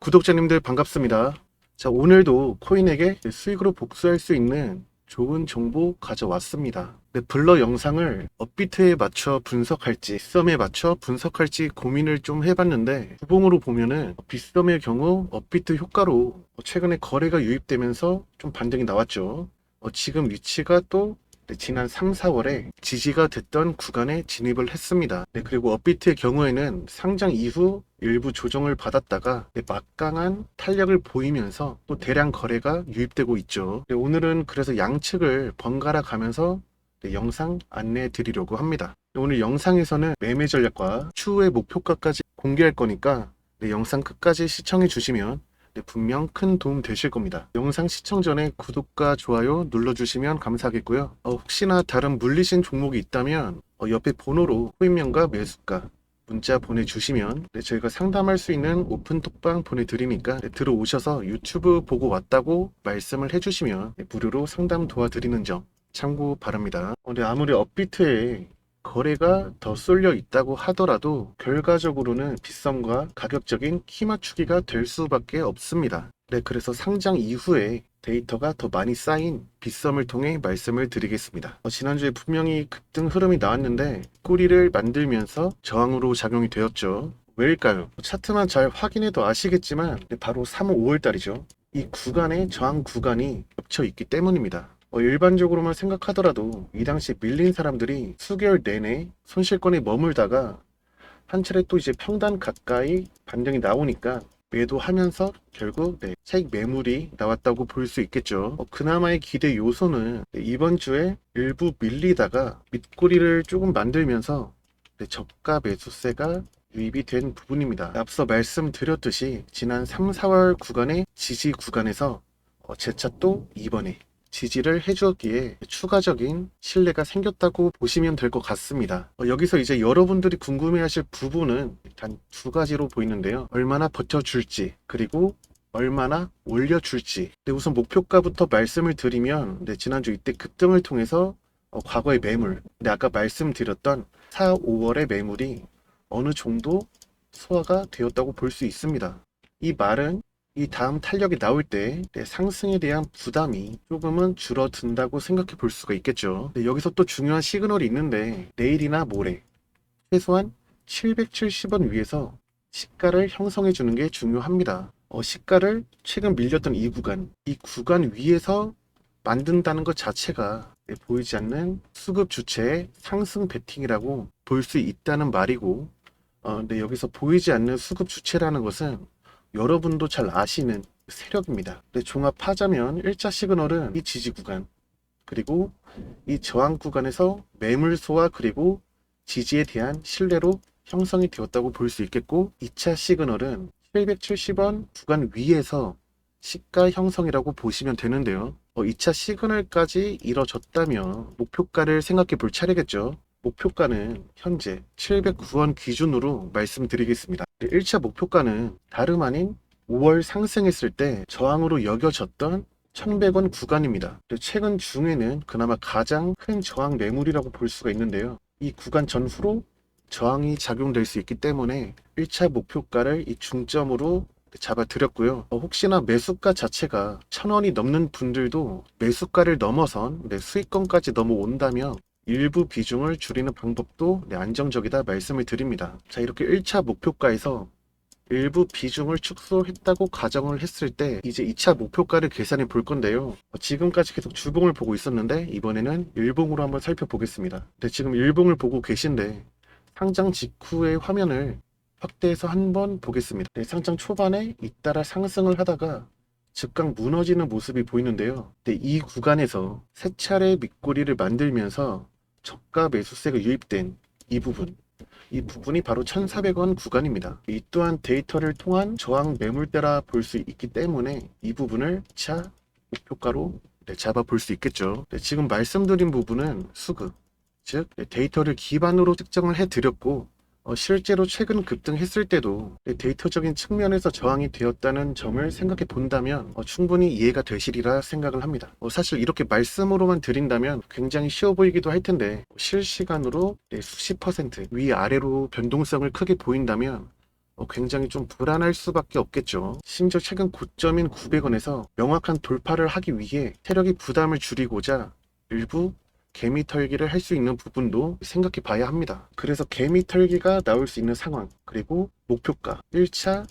구독자님들 반갑습니다. 자, 오늘도 코인에게 수익으로 복수할 수 있는 좋은 정보 가져왔습니다. 블러 영상을 업비트에 맞춰 분석할지 빗썸에 맞춰 분석할지 고민을 좀 해봤는데, 구봉으로 보면은 빗썸의 경우 업비트 효과로 최근에 거래가 유입되면서 좀 반등이 나왔죠. 지금 위치가 또 지난 3, 4월에 지지가 됐던 구간에 진입을 했습니다. 그리고 업비트의 경우에는 상장 이후 일부 조정을 받았다가 막강한 탄력을 보이면서 또 대량 거래가 유입되고 있죠. 오늘은 그래서 양측을 번갈아 가면서 영상 안내해 드리려고 합니다. 오늘 영상에서는 매매 전략과 추후의 목표가까지 공개할 거니까 영상 끝까지 시청해 주시면 분명 큰 도움 되실 겁니다. 영상 시청 전에 구독과 좋아요 눌러주시면 감사하겠고요. 혹시나 다른 물리신 종목이 있다면 옆에 번호로 코인명과 매수가 문자 보내주시면 저희가 상담할 수 있는 오픈톡방 보내드리니까 들어오셔서 유튜브 보고 왔다고 말씀을 해주시면 무료로 상담 도와드리는 점 참고 바랍니다. 근데 아무리 업비트에 거래가 더 쏠려 있다고 하더라도 결과적으로는 빗썸과 가격적인 키 맞추기가 될 수밖에 없습니다. 그래서 상장 이후에 데이터가 더 많이 쌓인 빗썸을 통해 말씀을 드리겠습니다. 지난주에 분명히 급등 흐름이 나왔는데 꼬리를 만들면서 저항으로 작용이 되었죠. 왜일까요? 차트만 잘 확인해도 아시겠지만 바로 3월 5월 달이죠. 이 구간에 저항 구간이 겹쳐 있기 때문입니다. 일반적으로만 생각하더라도 이 당시 밀린 사람들이 수개월 내내 손실권에 머물다가 한 차례 또 이제 평단 가까이 반등이 나오니까 매도하면서 결국 차익 매물이 나왔다고 볼 수 있겠죠. 그나마의 기대 요소는 이번 주에 일부 밀리다가 밑꼬리를 조금 만들면서 저가 매수세가 유입이 된 부분입니다. 앞서 말씀드렸듯이 지난 3, 4월 구간의 지지 구간에서 재차 또 이번에 지지를 해주었기에 추가적인 신뢰가 생겼다고 보시면 될 것 같습니다. 여기서 이제 여러분들이 궁금해하실 부분은 단 두 가지로 보이는데요. 얼마나 버텨줄지, 그리고 얼마나 올려줄지. 우선 목표가부터 말씀을 드리면 지난주 이때 급등을 통해서 과거의 매물, 아까 말씀드렸던 4, 5월의 매물이 어느 정도 소화가 되었다고 볼 수 있습니다. 이 말은 이 다음 탄력이 나올 때 상승에 대한 부담이 조금은 줄어든다고 생각해 볼 수가 있겠죠. 여기서 또 중요한 시그널이 있는데, 내일이나 모레 최소한 770원 위에서 시가를 형성해 주는 게 중요합니다. 시가를 최근 밀렸던 이 구간 위에서 만든다는 것 자체가 보이지 않는 수급 주체의 상승 베팅이라고 볼 수 있다는 말이고, 근데 여기서 보이지 않는 수급 주체라는 것은 여러분도 잘 아시는 세력입니다. 종합하자면 1차 시그널은 이 지지 구간, 그리고 이 저항 구간에서 매물소와 그리고 지지에 대한 신뢰로 형성이 되었다고 볼 수 있겠고, 2차 시그널은 770원 구간 위에서 시가 형성이라고 보시면 되는데요. 2차 시그널까지 이뤄졌다면 목표가를 생각해 볼 차례겠죠. 목표가는 현재 709원 기준으로 말씀드리겠습니다. 1차 목표가는 다름 아닌 5월 상승했을 때 저항으로 여겨졌던 1100원 구간입니다. 최근 중에는 그나마 가장 큰 저항 매물이라고 볼 수가 있는데요. 이 구간 전후로 저항이 작용될 수 있기 때문에 1차 목표가를 이 중점으로 잡아드렸고요. 혹시나 매수가 자체가 1000원이 넘는 분들도 매수가를 넘어선 수익권까지 넘어온다면 일부 비중을 줄이는 방법도 안정적이다 말씀을 드립니다. 자, 이렇게 1차 목표가에서 일부 비중을 축소했다고 가정을 했을 때 이제 2차 목표가를 계산해 볼 건데요. 지금까지 계속 주봉을 보고 있었는데 이번에는 일봉으로 한번 살펴보겠습니다. 지금 일봉을 보고 계신데 상장 직후의 화면을 확대해서 한번 보겠습니다. 상장 초반에 잇따라 상승을 하다가 즉각 무너지는 모습이 보이는데요. 이 구간에서 세 차례 밑꼬리를 만들면서 저가 매수세가 유입된 이 부분이 바로 1400원 구간입니다. 이 또한 데이터를 통한 저항 매물대라 볼 수 있기 때문에 이 부분을 2차 목표가로 잡아 볼 수 있겠죠. 지금 말씀드린 부분은 수급, 즉 데이터를 기반으로 측정을 해 드렸고, 실제로 최근 급등했을 때도 데이터적인 측면에서 저항이 되었다는 점을 생각해 본다면 충분히 이해가 되시리라 생각을 합니다. 사실 이렇게 말씀으로만 드린다면 굉장히 쉬워 보이기도 할 텐데, 실시간으로 수십 퍼센트 위아래로 변동성을 크게 보인다면 굉장히 좀 불안할 수밖에 없겠죠. 심지어 최근 고점인 900원에서 명확한 돌파를 하기 위해 세력이 부담을 줄이고자 일부 개미 털기를 할 수 있는 부분도 생각해 봐야 합니다. 그래서 개미 털기가 나올 수 있는 상황, 그리고 목표가 1차,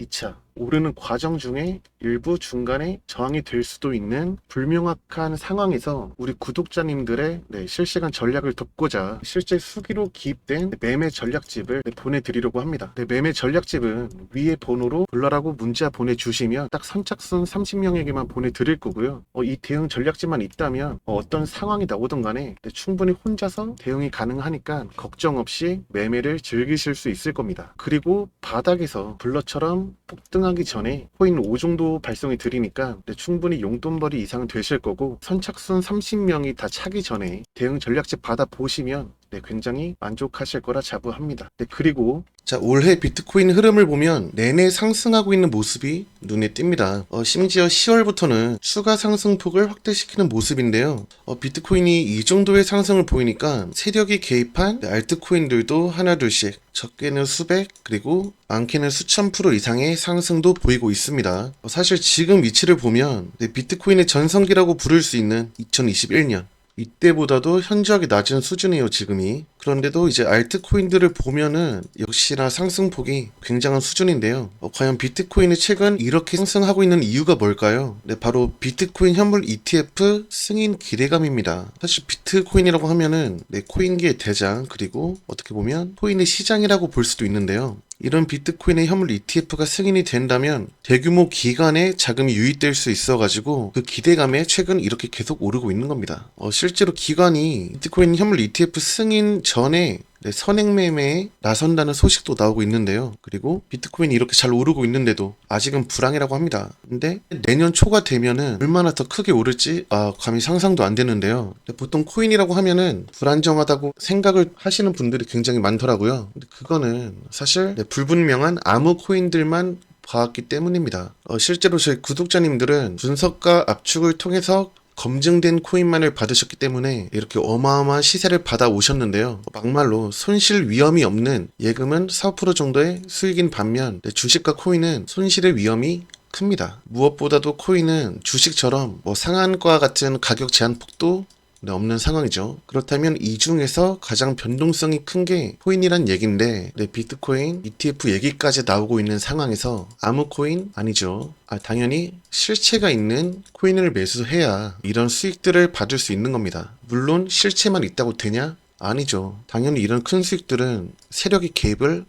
2차 오르는 과정 중에 일부 중간에 저항이 될 수도 있는 불명확한 상황에서 우리 구독자님들의 실시간 전략을 돕고자 실제 수기로 기입된 매매 전략집을 보내드리려고 합니다. 매매 전략집은 위에 번호로 불러라고 문자 보내주시면 딱 선착순 30명에게만 보내드릴 거고요. 이 대응 전략집만 있다면 어떤 상황이 나오든 간에 충분히 혼자서 대응이 가능하니까 걱정 없이 매매를 즐기실 수 있을 겁니다. 그리고 바닥에서 블러처럼 폭등하기 전에 코인 5 정도 발송해 드리니까 충분히 용돈벌이 이상은 되실 거고, 선착순 30명이 다 차기 전에 대응 전략집 받아 보시면 굉장히 만족하실 거라 자부합니다. 그리고 올해 비트코인 흐름을 보면 내내 상승하고 있는 모습이 눈에 띕니다. 심지어 10월부터는 추가 상승폭을 확대시키는 모습인데요. 비트코인이 이 정도의 상승을 보이니까 세력이 개입한 알트코인들도 하나둘씩, 적게는 수백, 그리고 많게는 수천 프로 이상의 상승도 보이고 있습니다. 사실 지금 위치를 보면 비트코인의 전성기라고 부를 수 있는 2021년 이때보다도 현저하게 낮은 수준이에요, 지금이. 그런데도 이제 알트코인들을 보면은 역시나 상승폭이 굉장한 수준인데요. 과연 비트코인이 최근 이렇게 상승하고 있는 이유가 뭘까요? 바로 비트코인 현물 ETF 승인 기대감입니다. 사실 비트코인이라고 하면은 코인계의 대장, 그리고 어떻게 보면 코인의 시장이라고 볼 수도 있는데요. 이런 비트코인의 현물 ETF가 승인이 된다면 대규모 기관에 자금이 유입될 수 있어가지고 그 기대감에 최근 이렇게 계속 오르고 있는 겁니다. 실제로 기관이 비트코인 현물 ETF 승인 전에 선행매매에 나선다는 소식도 나오고 있는데요. 그리고 비트코인이 이렇게 잘 오르고 있는데도 아직은 불황이라고 합니다. 근데 내년 초가 되면은 얼마나 더 크게 오를지 감히 상상도 안 되는데요. 보통 코인이라고 하면은 불안정하다고 생각을 하시는 분들이 굉장히 많더라고요. 근데 그거는 사실 불분명한 암호 코인들만 봐왔기 때문입니다. 실제로 저희 구독자님들은 분석과 압축을 통해서 검증된 코인만을 받으셨기 때문에 이렇게 어마어마한 시세를 받아 오셨는데요. 막말로 손실 위험이 없는 예금은 4% 정도의 수익인 반면 주식과 코인은 손실의 위험이 큽니다. 무엇보다도 코인은 주식처럼 상한가 같은 가격 제한폭도 없는 상황이죠. 그렇다면 이 중에서 가장 변동성이 큰 게 코인이란 얘기인데 비트코인 ETF 얘기까지 나오고 있는 상황에서 아무 코인 아니죠. 당연히 실체가 있는 코인을 매수해야 이런 수익들을 받을 수 있는 겁니다. 물론 실체만 있다고 되냐? 아니죠. 당연히 이런 큰 수익들은 세력이 개입을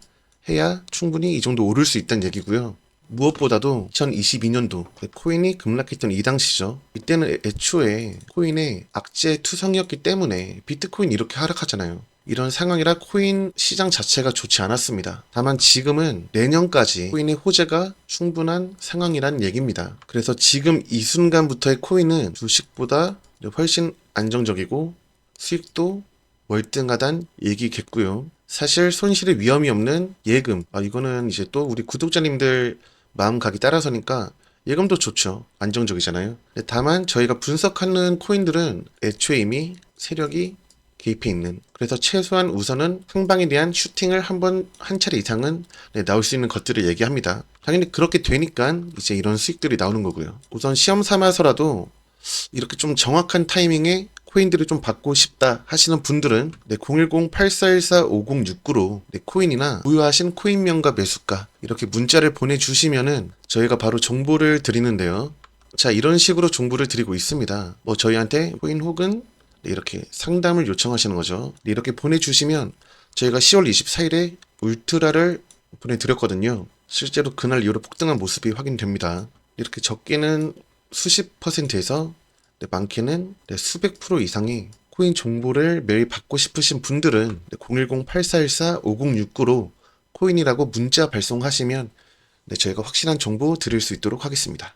해야 충분히 이 정도 오를 수 있다는 얘기고요. 무엇보다도 2022년도 코인이 급락했던 이 당시죠. 이때는 애초에 코인의 악재 투성이었기 때문에 비트코인 이렇게 하락하잖아요. 이런 상황이라 코인 시장 자체가 좋지 않았습니다. 다만 지금은 내년까지 코인의 호재가 충분한 상황이란 얘기입니다. 그래서 지금 이 순간부터의 코인은 주식보다 훨씬 안정적이고 수익도 월등하단 얘기겠고요. 사실 손실의 위험이 없는 예금, 이거는 이제 또 우리 구독자님들 마음가기 따라서니까 예금도 좋죠. 안정적이잖아요. 다만 저희가 분석하는 코인들은 애초에 이미 세력이 개입해 있는, 그래서 최소한 우선은 상방에 대한 슈팅을 한 차례 이상은 나올 수 있는 것들을 얘기합니다. 당연히 그렇게 되니까 이제 이런 수익들이 나오는 거고요. 우선 시험 삼아서라도 이렇게 좀 정확한 타이밍에 코인들을 좀 받고 싶다 하시는 분들은 010-8414-5069로 코인이나 보유하신 코인명과 매수가 이렇게 문자를 보내주시면은 저희가 바로 정보를 드리는데요. 자, 이런 식으로 정보를 드리고 있습니다. 저희한테 코인 혹은 이렇게 상담을 요청하시는 거죠. 이렇게 보내주시면 저희가 10월 24일에 울트라를 보내드렸거든요. 실제로 그날 이후로 폭등한 모습이 확인됩니다. 이렇게 적게는 수십 %에서 많게는 수백 % 이상의 코인 정보를 매일 받고 싶으신 분들은 010-8414-5069로 코인이라고 문자 발송하시면 저희가 확실한 정보 드릴 수 있도록 하겠습니다.